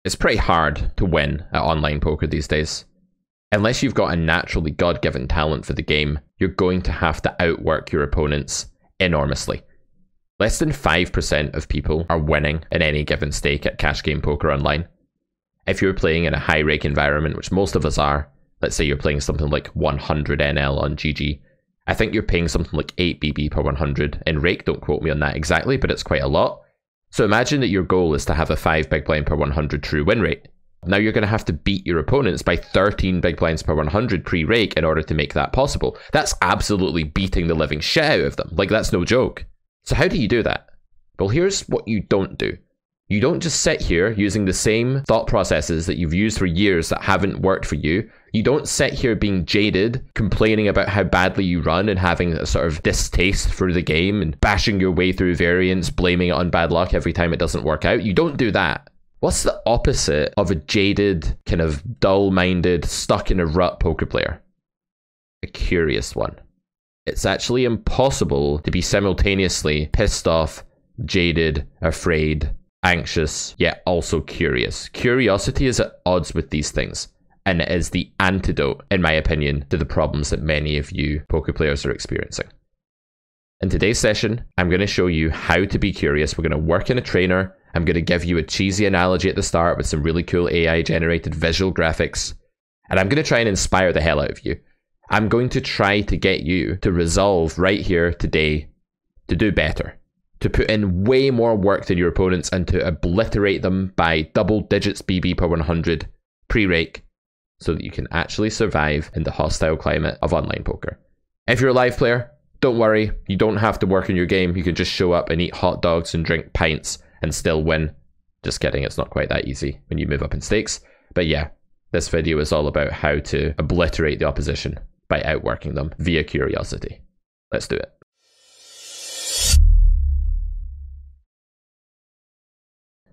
It's pretty hard to win at online poker these days. Unless you've got a naturally God-given talent for the game, you're going to have to outwork your opponents enormously. Less than 5% of people are winning in any given stake at cash game poker online. If you're playing in a high rake environment, which most of us are, let's say you're playing something like 100 NL on GG, I think you're paying something like 8 BB per 100 in rake, don't quote me on that exactly, but it's quite a lot. So imagine that your goal is to have a 5 big blind per 100 true win rate. Now you're going to have to beat your opponents by 13 big blinds per 100 pre-rake in order to make that possible. That's absolutely beating the living shit out of them. Like, that's no joke. So how do you do that? Well, here's what you don't do. You don't just sit here using the same thought processes that you've used for years that haven't worked for you. You don't sit here being jaded, complaining about how badly you run and having a sort of distaste for the game and bashing your way through variants, blaming it on bad luck every time it doesn't work out. You don't do that. What's the opposite of a jaded, kind of dull-minded, stuck in a rut poker player? A curious one. It's actually impossible to be simultaneously pissed off, jaded, afraid, anxious, yet also curious. Curiosity is at odds with these things, and it is the antidote, in my opinion, to the problems that many of you poker players are experiencing. In today's session, I'm going to show you how to be curious. We're going to work in a trainer. I'm going to give you a cheesy analogy at the start with some really cool AI-generated visual graphics, and I'm going to try and inspire the hell out of you. I'm going to try to get you to resolve right here today to do better, to put in way more work than your opponents and to obliterate them by double digits BB per 100 pre-rake so that you can actually survive in the hostile climate of online poker. If you're a live player, don't worry, you don't have to work on your game. You can just show up and eat hot dogs and drink pints and still win. Just kidding, it's not quite that easy when you move up in stakes. But yeah, this video is all about how to obliterate the opposition by outworking them via curiosity. Let's do it.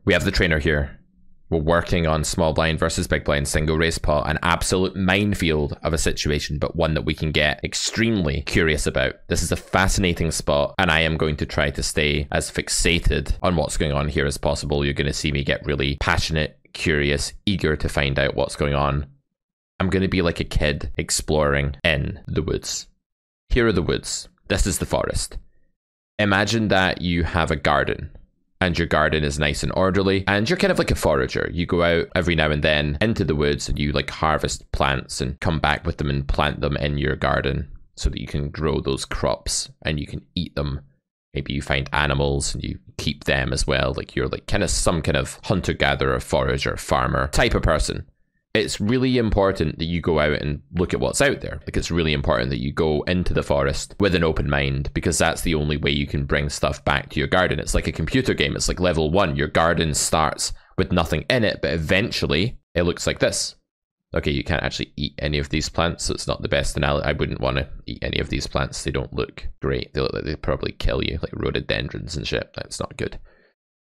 We have the trainer here. We're working on small blind versus big blind single raise pot, an absolute minefield of a situation, but one that we can get extremely curious about. This is a fascinating spot, and I am going to try to stay as fixated on what's going on here as possible. You're going to see me get really passionate, curious, eager to find out what's going on. I'm going to be like a kid exploring in the woods. Here are the woods. This is the forest. Imagine that you have a garden, and your garden is nice and orderly, and you're kind of like a forager. You go out every now and then into the woods and you like harvest plants and come back with them and plant them in your garden so that you can grow those crops and you can eat them. Maybe you find animals and you keep them as well. Like you're like kind of some kind of hunter-gatherer, forager, farmer type of person. It's really important that you go out and look at what's out there. Like it's really important that you go into the forest with an open mind, because that's the only way you can bring stuff back to your garden. It's like a computer game. It's like level 1. Your garden starts with nothing in it, but eventually it looks like this. Okay, you can't actually eat any of these plants, so it's not the best analogy. I wouldn't want to eat any of these plants. They don't look great. They look like they'd probably kill you, like rhododendrons and shit. That's not good.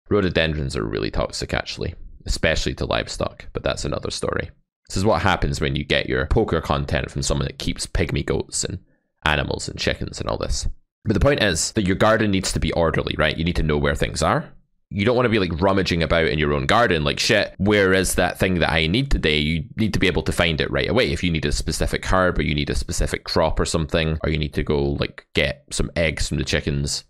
Rhododendrons are really toxic, actually, especially to livestock, but that's another story. This is what happens when you get your poker content from someone that keeps pygmy goats and animals and chickens and all this. But the point is that your garden needs to be orderly, right? You need to know where things are. You don't want to be like rummaging about in your own garden like, shit, where is that thing that I need today? You need to be able to find it right away. If you need a specific herb or you need a specific crop or something, or you need to go like get some eggs from the chickens,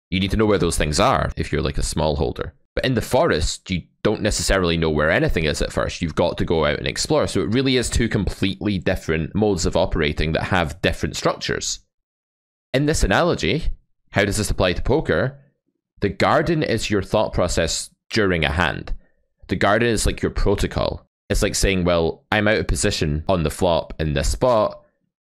you need to know where those things are if you're like a smallholder. But in the forest, you don't necessarily know where anything is at first. You've got to go out and explore. So it really is two completely different modes of operating that have different structures. In this analogy, how does this apply to poker? The garden is your thought process during a hand. The garden is like your protocol. It's like saying, well, I'm out of position on the flop in this spot.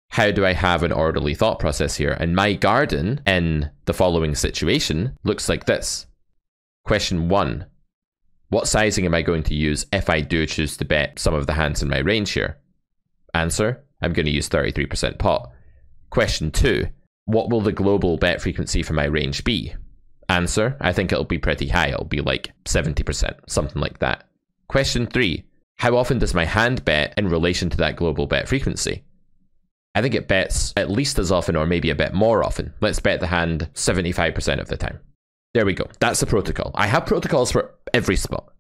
How do I have an orderly thought process here? And my garden in the following situation looks like this. Question 1. What sizing am I going to use if I do choose to bet some of the hands in my range here? Answer, I'm going to use 33% pot. Question 2. What will the global bet frequency for my range be? Answer, I think it'll be pretty high. It'll be like 70%, something like that. Question 3. How often does my hand bet in relation to that global bet frequency? I think it bets at least as often or maybe a bit more often. Let's bet the hand 75% of the time. There we go. That's the protocol. I have protocols for every spot.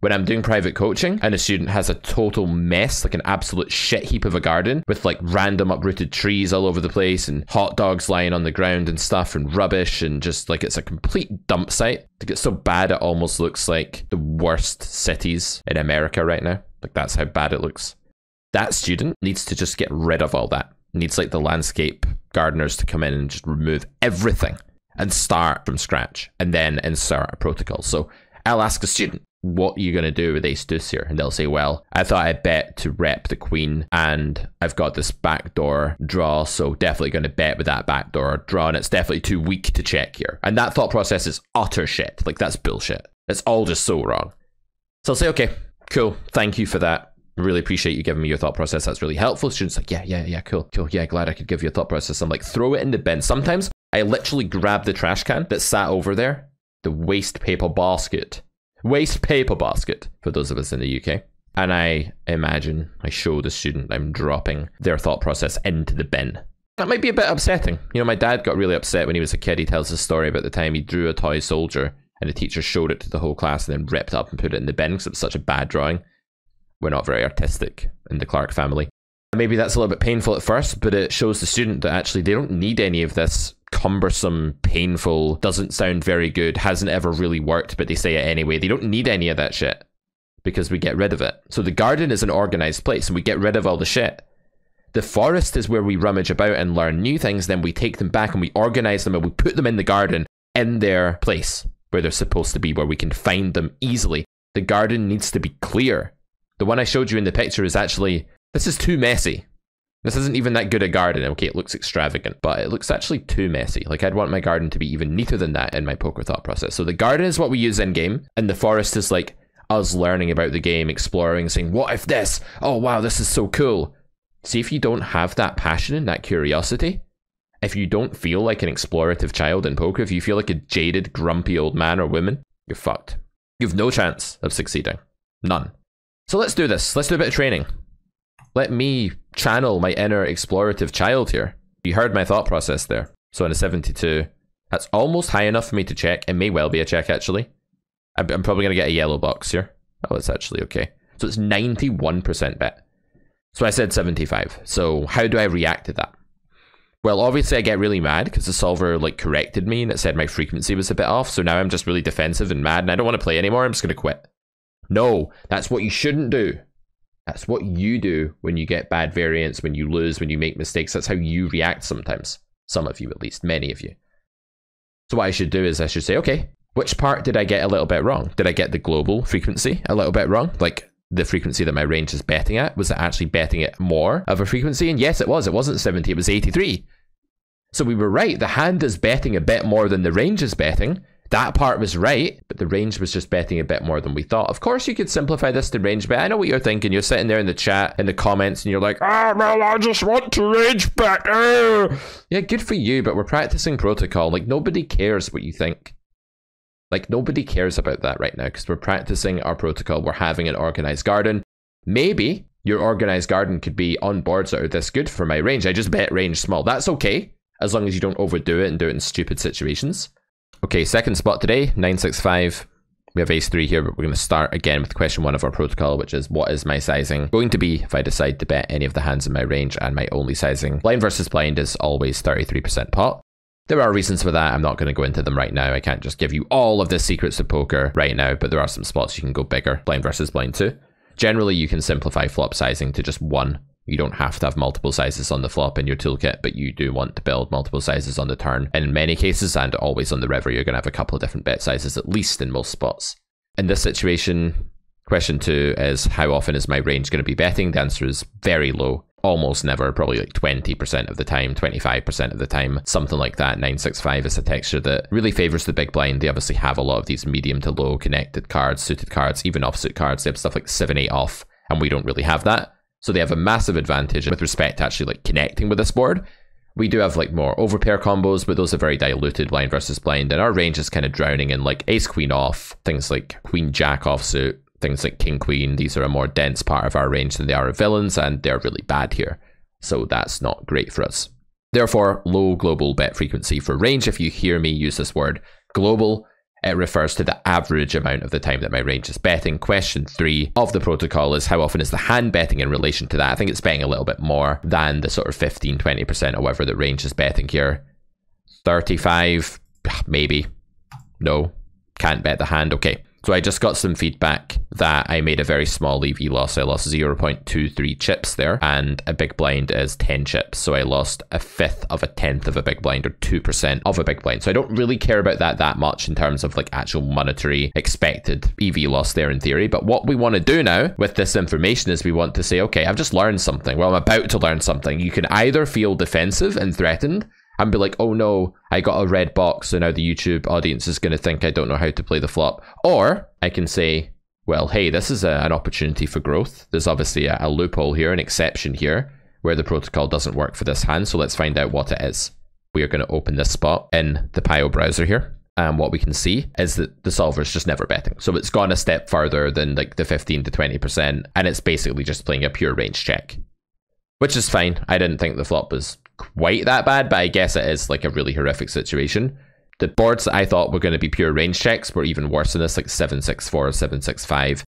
When I'm doing private coaching and a student has a total mess, like an absolute shit heap of a garden with like random uprooted trees all over the place and hot dogs lying on the ground and stuff and rubbish and just like it's a complete dump site. Like it's so bad it almost looks like the worst cities in America right now. Like that's how bad it looks. That student needs to just get rid of all that. Needs like the landscape gardeners to come in and just remove everything and start from scratch and then insert a protocol. So I'll ask a student, what are you going to do with ace deuce here? And they'll say, well, I thought I'd bet to rep the queen and I've got this backdoor draw, so definitely going to bet with that backdoor draw and it's definitely too weak to check here. And that thought process is utter shit. Like that's bullshit. It's all just so wrong. So I'll say, okay, cool. Thank you for that. I really appreciate you giving me your thought process. That's really helpful. Students like, yeah, cool. Yeah, glad I could give you a thought process. I'm like, throw it in the bin. Sometimes I literally grab the trash can that sat over there, the waste paper basket for those of us in the UK. And I show the student I'm dropping their thought process into the bin. That might be a bit upsetting. You know, my dad got really upset when he was a kid. He tells a story about the time he drew a toy soldier and the teacher showed it to the whole class and then ripped it up and put it in the bin because it was such a bad drawing. We're not very artistic in the Clark family. Maybe that's a little bit painful at first, but it shows the student that actually they don't need any of this cumbersome, painful, doesn't sound very good, hasn't ever really worked, but they say it anyway. They don't need any of that shit because we get rid of it. So the garden is an organized place and we get rid of all the shit. The forest is where we rummage about and learn new things, then we take them back and we organize them and we put them in the garden in their place where they're supposed to be, where we can find them easily. The garden needs to be clear. The one I showed you in the picture is actually, this is too messy. This isn't even that good a garden. Okay, it looks extravagant, but it looks actually too messy. Like I'd want my garden to be even neater than that in my poker thought process. So the garden is what we use in game, and the forest is like us learning about the game, exploring, saying, what if this? Oh wow, this is so cool. See, if you don't have that passion and that curiosity, if you don't feel like an explorative child in poker, if you feel like a jaded, grumpy old man or woman, you're fucked. You've no chance of succeeding. None. So let's do this. Let's do a bit of training. Let me channel my inner explorative child here. You heard my thought process there. So in a 72, that's almost high enough for me to check. It may well be a check, actually. I'm probably going to get a yellow box here. Oh, it's actually okay. So it's 91% bet. So I said 75. So how do I react to that? Well, obviously I get really mad because the solver like corrected me and it said my frequency was a bit off. So now I'm just really defensive and mad and I don't want to play anymore. I'm just going to quit. No, that's what you shouldn't do. That's what you do when you get bad variance, when you lose, when you make mistakes. That's how you react sometimes. Some of you at least, many of you. So what I should do is I should say, okay, which part did I get a little bit wrong? Did I get the global frequency a little bit wrong? Like the frequency that my range is betting at? Was it actually betting at more of a frequency? And yes, it was. It wasn't 70, it was 83. So we were right. The hand is betting a bit more than the range is betting. That part was right, but the range was just betting a bit more than we thought. Of course, you could simplify this to range bet. I know what you're thinking. You're sitting there in the chat, in the comments, and you're like, well, I just want to range bet. Yeah, good for you, but we're practicing protocol. Like, nobody cares what you think. Like, nobody cares about that right now because we're practicing our protocol. We're having an organized garden. Maybe your organized garden could be on boards that are this good for my range. I just bet range small. That's okay, as long as you don't overdo it and do it in stupid situations. Okay, second spot today, 965. We have ace 3 here, but we're going to start again with question 1 of our protocol, which is what is my sizing going to be if I decide to bet any of the hands in my range, and my only sizing blind versus blind is always 33% pot. There are reasons for that. I'm not going to go into them right now. I can't just give you all of the secrets of poker right now, but there are some spots you can go bigger, blind versus blind too. Generally, you can simplify flop sizing to just 1. You don't have to have multiple sizes on the flop in your toolkit, but you do want to build multiple sizes on the turn. In many cases, and always on the river, you're going to have a couple of different bet sizes, at least in most spots. In this situation, question 2 is how often is my range going to be betting? The answer is very low. Almost never, probably like 20% of the time, 25% of the time, something like that. 965 is a texture that really favors the big blind. They obviously have a lot of these medium to low connected cards, suited cards, even offsuit cards. They have stuff like 7-8 off, and we don't really have that. So they have a massive advantage with respect to actually like connecting with this board. We do have like more overpair combos, but those are very diluted, blind versus blind, and our range is kind of drowning in like ace queen off, things like queen jack offsuit, things like king queen. These are a more dense part of our range than they are of villains, and they're really bad here. So that's not great for us. Therefore, low global bet frequency for range. If you hear me use this word global, It refers to the average amount of the time that my range is betting. Question 3 of the protocol is how often is the hand betting in relation to that? I think it's betting a little bit more than the sort of 15, 20% or whatever the range is betting here. 35, maybe. No, can't bet the hand. Okay. So I just got some feedback that I made a very small EV loss. I lost 0.23 chips there, and a big blind is 10 chips. So I lost a fifth of a tenth of a big blind, or 2% of a big blind. So I don't really care about that much in terms of like actual monetary expected EV loss there in theory. But what we want to do now with this information is we want to say, okay, I've just learned something. Well, I'm about to learn something. You can either feel defensive and threatened and be like, oh no, I got a red box, so now the YouTube audience is going to think I don't know how to play the flop. Or I can say, well, hey, this is an opportunity for growth. There's obviously a loophole here, an exception here, where the protocol doesn't work for this hand, so let's find out what it is. We are going to open this spot in the Pio browser here, and what we can see is that the solver is just never betting. So it's gone a step further than like the 15 to 20%, and it's basically just playing a pure range check, which is fine. I didn't think the flop was quite that bad, but I guess it is like a really horrific situation. The boards that I thought were going to be pure range checks were even worse than this, like 764, 765.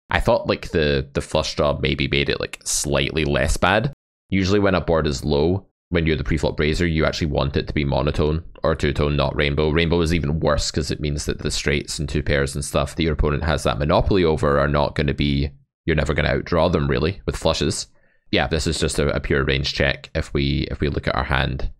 I thought like the flush draw maybe made it like slightly less bad. Usually when a board is low, when you're the preflop raiser, you actually want it to be monotone or two-tone, not rainbow. Rainbow is even worse because it means that the straights and two pairs and stuff that your opponent has that monopoly over are not going to be, you're never going to outdraw them really with flushes. Yeah, this is just a pure range check. If we look at our hand,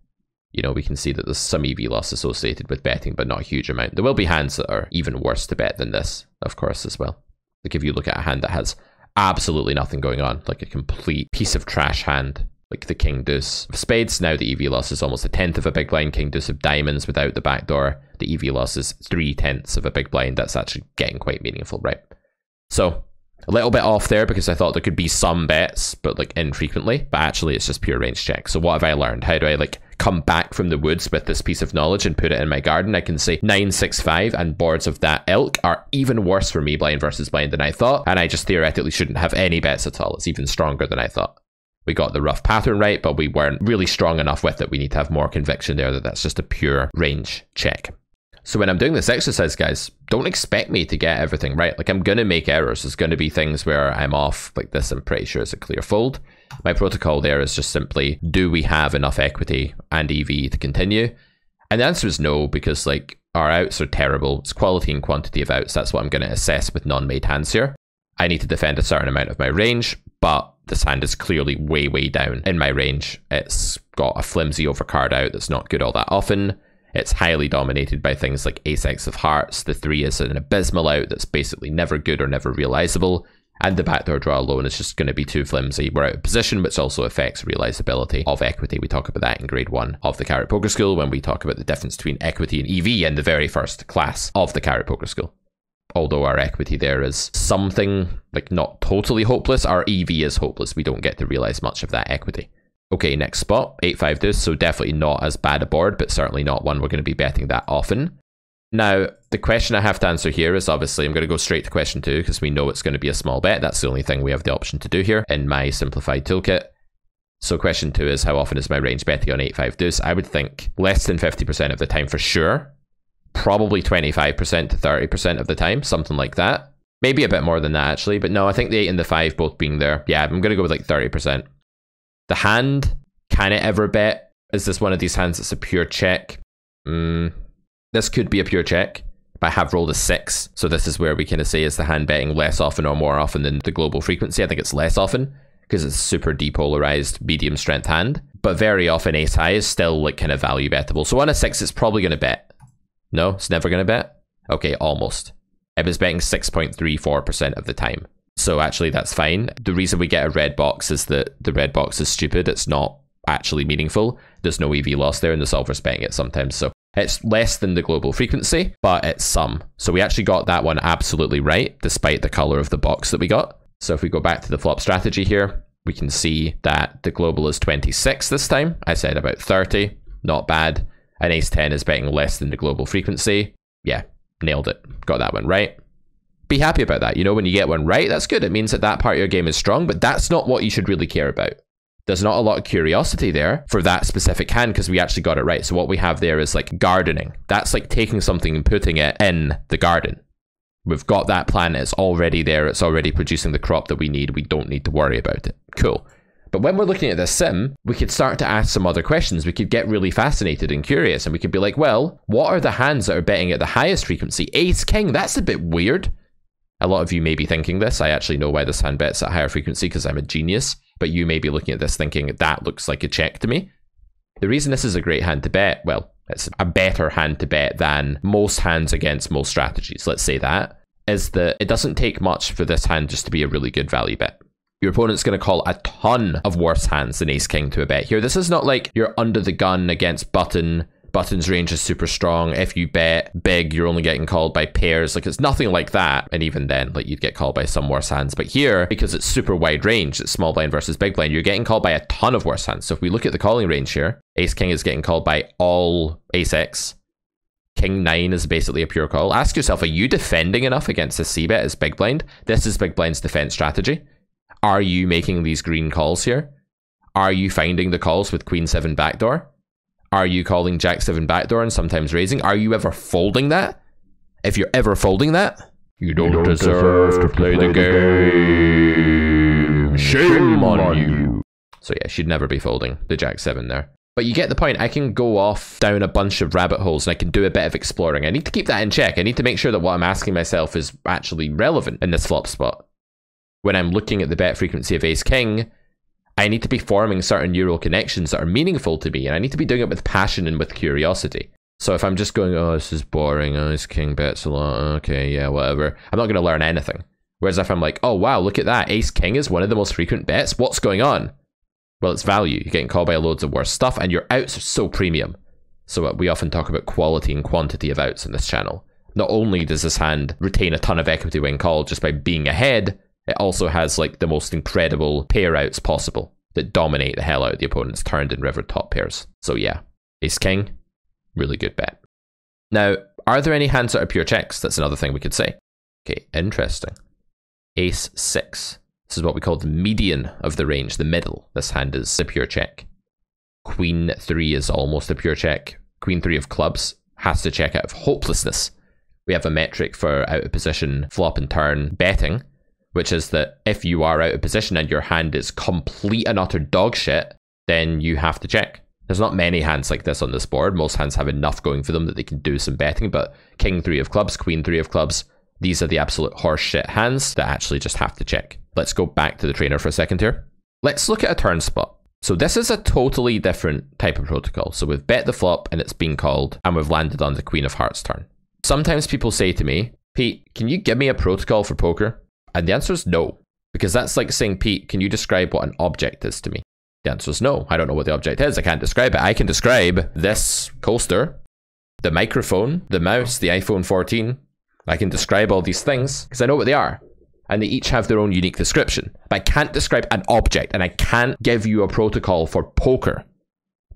you know, we can see that there's some EV loss associated with betting, but not a huge amount. There will be hands that are even worse to bet than this, of course, as well. Like if you look at a hand that has absolutely nothing going on, like a complete piece of trash hand, like the king deuce of spades, now the EV loss is almost a tenth of a big blind. King deuce of diamonds without the backdoor, the EV loss is 3/10 of a big blind. That's actually getting quite meaningful, right? So a little bit off there because I thought there could be some bets, but like infrequently, but actually it's just pure range check. So what have I learned? How do I like come back from the woods with this piece of knowledge and put it in my garden? I can say 965 and boards of that ilk are even worse for me blind versus blind than I thought, and I just theoretically shouldn't have any bets at all. It's even stronger than I thought. We got the rough pattern right, but we weren't really strong enough with it. We need to have more conviction there that that's just a pure range check. So when I'm doing this exercise, guys, don't expect me to get everything right. Like I'm going to make errors. There's going to be things where I'm off. Like this, I'm pretty sure is a clear fold. My protocol there is just simply, do we have enough equity and EV to continue? And the answer is no, because like our outs are terrible. It's quality and quantity of outs. That's what I'm going to assess with non-made hands here. I need to defend a certain amount of my range, but this hand is clearly way, way down in my range. It's got a flimsy overcard out that's not good all that often. It's highly dominated by things like ace-x of hearts. The 3 is an abysmal out that's basically never good or never realizable. And the backdoor draw alone is just going to be too flimsy. We're out of position, which also affects realizability of equity. We talk about that in grade 1 of the Carrot Poker School when we talk about the difference between equity and EV in the very first class of the Carrot Poker School. Although our equity there is something like not totally hopeless, our EV is hopeless. We don't get to realize much of that equity. Okay, next spot, 8-5 deuce, so definitely not as bad a board, but certainly not one we're going to be betting that often. Now, the question I have to answer here is obviously, I'm going to go straight to question 2 because we know it's going to be a small bet. That's the only thing we have the option to do here in my simplified toolkit. So question 2 is, how often is my range betting on 8-5 deuce? I would think less than 50% of the time for sure. Probably 25% to 30% of the time, something like that. Maybe a bit more than that actually, but no, I think the 8 and the 5 both being there. Yeah, I'm going to go with like 30%. The hand, can it ever bet? Is this one of these hands that's a pure check? This could be a pure check, but I have rolled a 6. So this is where we kind of say, is the hand betting less often or more often than the global frequency? I think it's less often because it's a super depolarized medium strength hand. But very often ace high is still like kind of value bettable. So on a 6, it's probably going to bet. No, it's never going to bet? Okay, almost. It was betting 6.34% of the time. So actually that's fine. The reason we get a red box is that the red box is stupid. It's not actually meaningful. There's no EV loss there and the solver's betting it sometimes. So it's less than the global frequency, but it's some. So we actually got that one absolutely right, despite the color of the box that we got. So if we go back to the flop strategy here, we can see that the global is 26 this time. I said about 30, not bad. An ace 10 is betting less than the global frequency. Yeah, nailed it. Got that one right. Be happy about that. You know, when you get one right, that's good. It means that that part of your game is strong, but that's not what you should really care about. There's not a lot of curiosity there for that specific hand because we actually got it right. So what we have there is like gardening. That's like taking something and putting it in the garden. We've got that plant, it's already there, it's already producing the crop that we need. We don't need to worry about it. Cool. But when we're looking at this sim, we could start to ask some other questions. We could get really fascinated and curious, and we could be like, well, what are the hands that are betting at the highest frequency? Ace King, that's a bit weird. A lot of you may be thinking this. I actually know why this hand bets at higher frequency because I'm a genius. But you may be looking at this thinking, that looks like a check to me. The reason this is a great hand to bet, well, it's a better hand to bet than most hands against most strategies, let's say that, is that it doesn't take much for this hand just to be a really good value bet. Your opponent's going to call a ton of worse hands than Ace King to a bet here. This is not like you're under the gun against Button. Button's range is super strong. If you bet big, you're only getting called by pairs. Like, it's nothing like that. And even then, like, you'd get called by some worse hands. But here, because it's super wide range, it's small blind versus big blind, you're getting called by a ton of worse hands. So if we look at the calling range here, Ace King is getting called by all Ace X. King 9 is basically a pure call. Ask yourself, are you defending enough against this C-bet as big blind? This is big blind's defense strategy. Are you making these green calls here? Are you finding the calls with Queen 7 backdoor? Are you calling Jack 7 backdoor and sometimes raising? Are you ever folding that? If you're ever folding that, you don't deserve to play the game. Shame on you. So yeah, should never be folding the Jack 7 there. But you get the point. I can go off down a bunch of rabbit holes and I can do a bit of exploring. I need to keep that in check. I need to make sure that what I'm asking myself is actually relevant in this flop spot. When I'm looking at the bet frequency of Ace King, I need to be forming certain neural connections that are meaningful to me, and I need to be doing it with passion and with curiosity. So if I'm just going, oh, this is boring, oh, Ace King bets a lot, okay, yeah, whatever, I'm not going to learn anything. Whereas if I'm like, oh, wow, look at that, Ace King is one of the most frequent bets, what's going on? Well, it's value. You're getting called by loads of worse stuff, and your outs are so premium. So we often talk about quality and quantity of outs in this channel. Not only does this hand retain a ton of equity when called just by being ahead, it also has like the most incredible pair outs possible that dominate the hell out of the opponent's turned and rivered top pairs. So yeah, Ace King, really good bet. Now, are there any hands that are pure checks? That's another thing we could say. Okay, interesting. Ace 6. This is what we call the median of the range, the middle. This hand is a pure check. Queen 3 is almost a pure check. Queen 3 of clubs has to check out of hopelessness. We have a metric for out of position flop and turn betting, which is that if you are out of position and your hand is complete and utter dog shit, then you have to check. There's not many hands like this on this board. Most hands have enough going for them that they can do some betting, but King 3 of clubs, Queen 3 of clubs, these are the absolute horse shit hands that actually just have to check. Let's go back to the trainer for a second here. Let's look at a turn spot. So this is a totally different type of protocol. So we've bet the flop and it's been called, and we've landed on the Queen of Hearts turn. Sometimes people say to me, Pete, can you give me a protocol for poker? And the answer is no, because that's like saying, Pete, can you describe what an object is to me? The answer is no. I don't know what the object is. I can't describe it. I can describe this coaster, the microphone, the mouse, the iPhone 14. I can describe all these things because I know what they are. And they each have their own unique description. But I can't describe an object, and I can't give you a protocol for poker.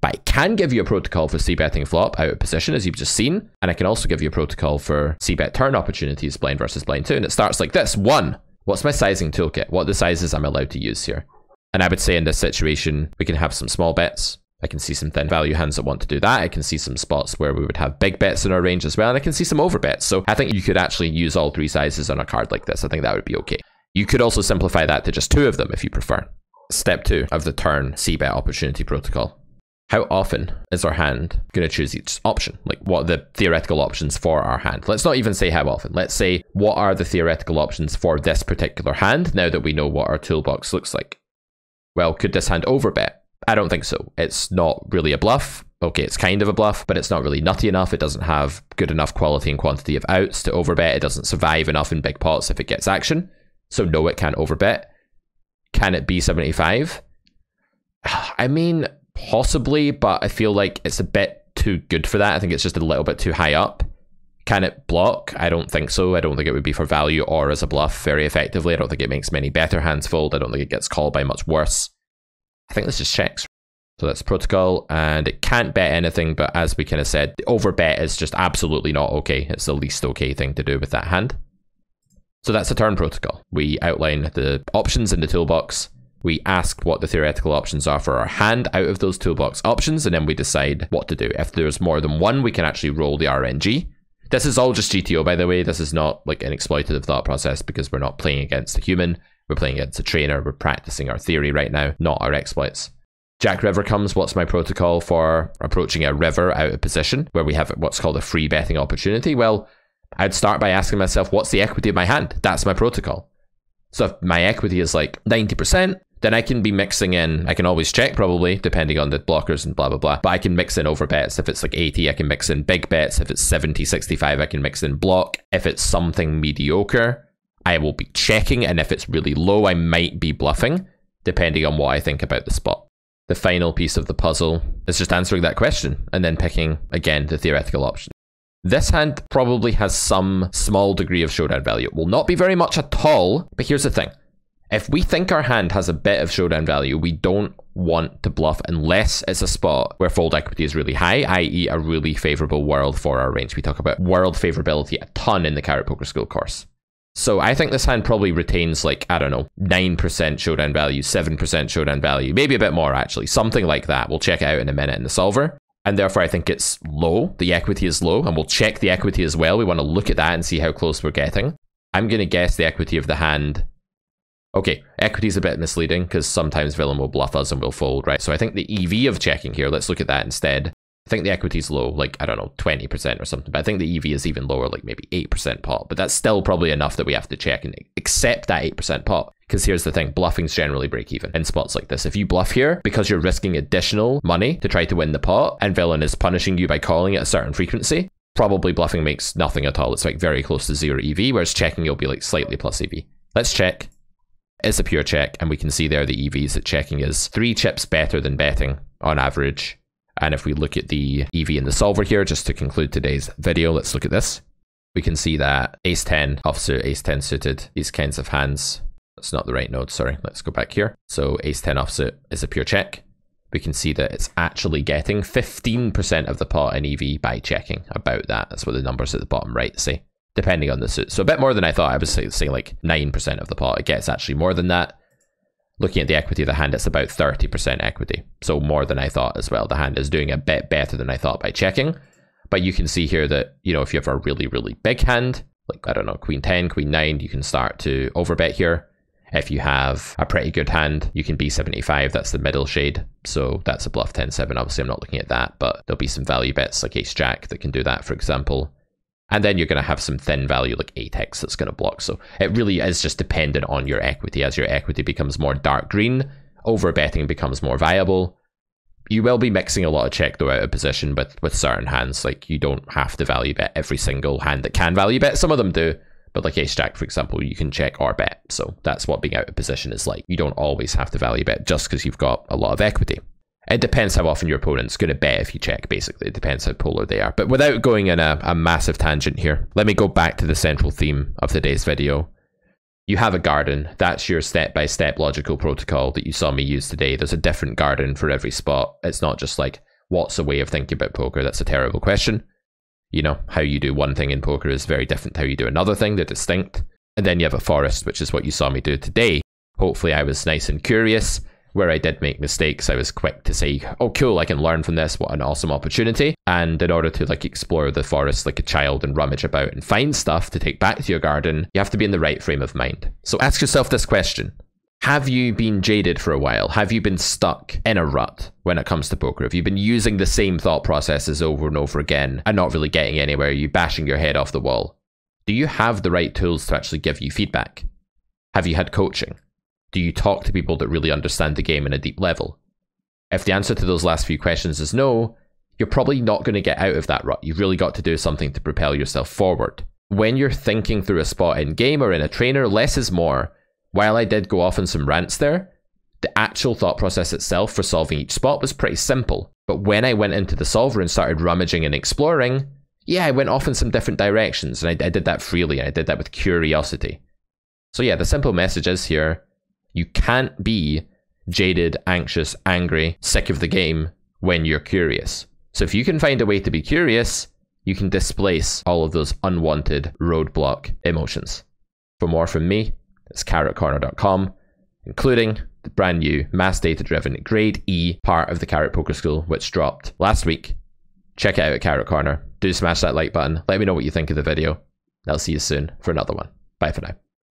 But I can give you a protocol for c-betting flop out of position, as you've just seen. And I can also give you a protocol for c-bet turn opportunities, blind versus blind 2. And it starts like this. 1. What's my sizing toolkit? What are the sizes I'm allowed to use here? And I would say in this situation, we can have some small bets. I can see some thin value hands that want to do that. I can see some spots where we would have big bets in our range as well. And I can see some over bets. So I think you could actually use all 3 sizes on a card like this. I think that would be okay. You could also simplify that to just 2 of them if you prefer. Step 2 of the turn c-bet opportunity protocol. How often is our hand going to choose each option? Like, what are the theoretical options for our hand? Let's not even say how often. Let's say, what are the theoretical options for this particular hand now that we know what our toolbox looks like? Well, could this hand overbet? I don't think so. It's not really a bluff. Okay, it's kind of a bluff, but it's not really nutty enough. It doesn't have good enough quality and quantity of outs to overbet. It doesn't survive enough in big pots if it gets action. So no, it can't overbet. Can it be 75? I mean, possibly, but I feel like it's a bit too good for that. I think it's just a little bit too high up. Can it block? I don't think so. I don't think it would be for value or as a bluff very effectively. I don't think it makes many better hands fold. I don't think it gets called by much worse. I think this just checks. So that's protocol, and it can't bet anything, but as we kind of said, the overbet is just absolutely not okay. It's the least okay thing to do with that hand. So that's a turn protocol. We outline the options in the toolbox. We ask what the theoretical options are for our hand out of those toolbox options, and then we decide what to do. If there's more than one, we can actually roll the RNG. This is all just GTO, by the way. This is not like an exploitative thought process because we're not playing against a human. We're playing against a trainer. We're practicing our theory right now, not our exploits. Jack River comes. What's my protocol for approaching a river out of position where we have what's called a free betting opportunity? Well, I'd start by asking myself, what's the equity of my hand? That's my protocol. So if my equity is like 90%, then I can be mixing in, I can always check probably, depending on the blockers and blah, blah, blah. But I can mix in over bets. If it's like 80, I can mix in big bets. If it's 70, 65, I can mix in block. If it's something mediocre, I will be checking. And if it's really low, I might be bluffing, depending on what I think about the spot. The final piece of the puzzle is just answering that question and then picking, again, the theoretical option. This hand probably has some small degree of showdown value. It will not be very much at all, but here's the thing. If we think our hand has a bit of showdown value, we don't want to bluff unless it's a spot where fold equity is really high, i.e. a really favorable world for our range. We talk about world favorability a ton in the Carrot Poker School course. So I think this hand probably retains like, I don't know, 9% showdown value, 7% showdown value, maybe a bit more actually, something like that. We'll check it out in a minute in the solver. And therefore I think it's low, the equity is low, and we'll check the equity as well. We want to look at that and see how close we're getting. I'm going to guess the equity of the hand. Okay, equity is a bit misleading because sometimes villain will bluff us and we'll fold, right? So I think the EV of checking here, let's look at that instead. I think the equity is low, like, I don't know, 20% or something, but I think the EV is even lower, like maybe 8% pot, but that's still probably enough that we have to check and accept that 8% pot. Because here's the thing, bluffings generally break even in spots like this. If you bluff here, because you're risking additional money to try to win the pot, and villain is punishing you by calling at a certain frequency, probably bluffing makes nothing at all. It's like very close to 0 EV, whereas checking you'll be like slightly plus EV. Let's check. It's a pure check, and we can see there the EVs that checking is 3 chips better than betting on average. And if we look at the EV in the solver here, just to conclude today's video, let's look at this. We can see that ace 10 offsuit, ace 10 suited, these kinds of hands. That's not the right node, sorry. Let's go back here. So ace 10 offsuit is a pure check. We can see that it's actually getting 15% of the pot in EV by checking, about that. That's what the numbers at the bottom right say, depending on the suit. So a bit more than I thought. I was saying like 9% of the pot. It gets actually more than that. Looking at the equity of the hand, it's about 30% equity. So more than I thought as well. The hand is doing a bit better than I thought by checking. But you can see here that, you know, if you have a really, really big hand, like, I don't know, queen 10, queen 9, you can start to overbet here. If you have a pretty good hand, you can B75, that's the middle shade. So that's a bluff 10-7. Obviously, I'm not looking at that, but there'll be some value bets like ace jack that can do that, for example. And then you're going to have some thin value like 8x that's going to block. So it really is just dependent on your equity. As your equity becomes more dark green, overbetting becomes more viable. You will be mixing a lot of check though out of position with certain hands. Like you don't have to value bet every single hand that can value bet. Some of them do, but like ace jack, for example, you can check or bet. So that's what being out of position is like. You don't always have to value bet just because you've got a lot of equity. It depends how often your opponent's going to bet if you check, basically. It depends how polar they are. But without going in a massive tangent here, let me go back to the central theme of today's video. You have a garden. That's your step-by-step logical protocol that you saw me use today. There's a different garden for every spot. It's not just like, what's a way of thinking about poker? That's a terrible question. You know, how you do one thing in poker is very different to how you do another thing. They're distinct. And then you have a forest, which is what you saw me do today. Hopefully I was nice and curious. Where I did make mistakes, I was quick to say, oh cool, I can learn from this, what an awesome opportunity. And in order to like explore the forest like a child and rummage about and find stuff to take back to your garden, you have to be in the right frame of mind. So ask yourself this question. Have you been jaded for a while? Have you been stuck in a rut when it comes to poker? Have you been using the same thought processes over and over again and not really getting anywhere? Are you bashing your head off the wall? Do you have the right tools to actually give you feedback? Have you had coaching? Do you talk to people that really understand the game in a deep level? If the answer to those last few questions is no, you're probably not going to get out of that rut. You've really got to do something to propel yourself forward. When you're thinking through a spot in game or in a trainer, less is more. While I did go off on some rants there, the actual thought process itself for solving each spot was pretty simple. But when I went into the solver and started rummaging and exploring, yeah, I went off in some different directions, and I did that freely, and I did that with curiosity. So yeah, the simple message is here, you can't be jaded, anxious, angry, sick of the game when you're curious. So if you can find a way to be curious, you can displace all of those unwanted roadblock emotions. For more from me, it's carrotcorner.com. including the brand new mass data driven grade E part of the Carrot Poker School, which dropped last week. Check it out at Carrot Corner. Do smash that like button. Let me know what you think of the video. I'll see you soon for another one. Bye for now.